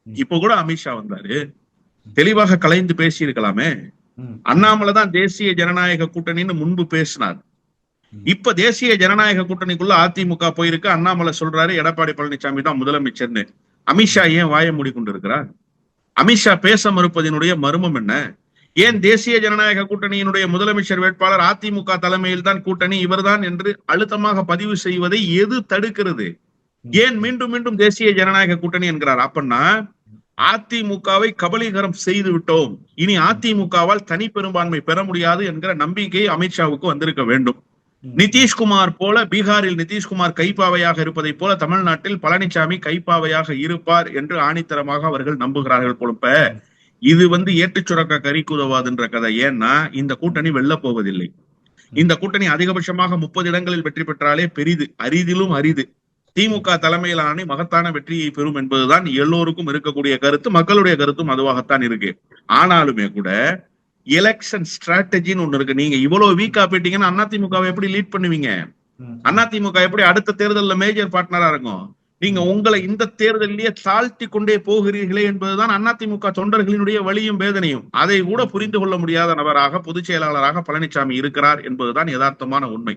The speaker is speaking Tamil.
இப்ப கூட அமித்ஷா வந்தாரு, தெளிவாக கலைந்து பேசி இருக்கலாமே. அண்ணாமலை தான் தேசிய ஜனநாயக கூட்டணின்னு முன்பு பேசினார். இப்ப தேசிய ஜனநாயக கூட்டணிக்குள்ள அதிமுக போயிருக்கு. அண்ணாமலை சொல்றாரு எடப்பாடி பழனிசாமி தான் முதலமைச்சர்னு. அமித்ஷா ஏன் வாய மூடிக்கொண்டு இருக்கிறார்? அமித்ஷா பேச மறுப்பதனுடைய மர்மம் என்ன? ஏன் தேசிய ஜனநாயக கூட்டணியினுடைய முதலமைச்சர் வேட்பாளர் அதிமுக தலைமையில் தான் கூட்டணி இவர்தான் என்று அழுத்தமாக பதிவு செய்வதை எது தடுக்கிறது? ஏன் மீண்டும் மீண்டும் தேசிய ஜனநாயக கூட்டணி என்கிறார்? அப்பன்னா அதிமுகவை கபலீகரம் செய்து விட்டோம், இனி அதிமுகவால் தனி பெரும்பான்மை பெற முடியாது என்கிற நம்பிக்கை அமித்ஷாவுக்கு வந்திருக்க வேண்டும். நிதிஷ்குமார் போல பீகாரில் நிதிஷ்குமார் கைப்பாவையாக இருப்பதை போல தமிழ்நாட்டில் பழனிசாமி கைப்பாவையாக இருப்பார் என்று ஆணித்தரமாக அவர்கள் நம்புகிறார்கள் போலப்ப. இது ஏட்டு சுரக்க கறிக்கு உதவாதுன்ற கதை. ஏன்னா இந்த கூட்டணி வெல்ல போவதில்லை. இந்த கூட்டணி அதிகபட்சமாக 30 இடங்களில் வெற்றி பெற்றாலே பெரிது, அரிதிலும் அரிது. திமுக தலைமையிலான அணி மகத்தான வெற்றியை பெறும் என்பதுதான் எல்லோருக்கும் இருக்கக்கூடிய கருத்து, மக்களுடைய கருத்தும் அதுவாகத்தான் இருக்கு. ஆனாலுமே கூட எலெக்ஷன் ஸ்ட்ராட்டஜின்னு ஒண்ணு இருக்கு. நீங்க இவ்வளவு வீக்கா போயிட்டீங்கன்னா அதிமுகவை எப்படி லீட் பண்ணுவீங்க? அதிமுக எப்படி அடுத்த தேர்தலில் மேஜர் பார்ட்னரா இருக்கும்? நீங்க உங்களை இந்த தேர்தலிலேயே தாழ்த்தி கொண்டே போகிறீர்களே என்பதுதான் அதிமுக தொண்டர்களினுடைய வலியும் வேதனையும். அதை கூட புரிந்து கொள்ள முடியாத நபராக பொதுச் செயலாளராக பழனிசாமி இருக்கிறார் என்பதுதான் யதார்த்தமான உண்மை.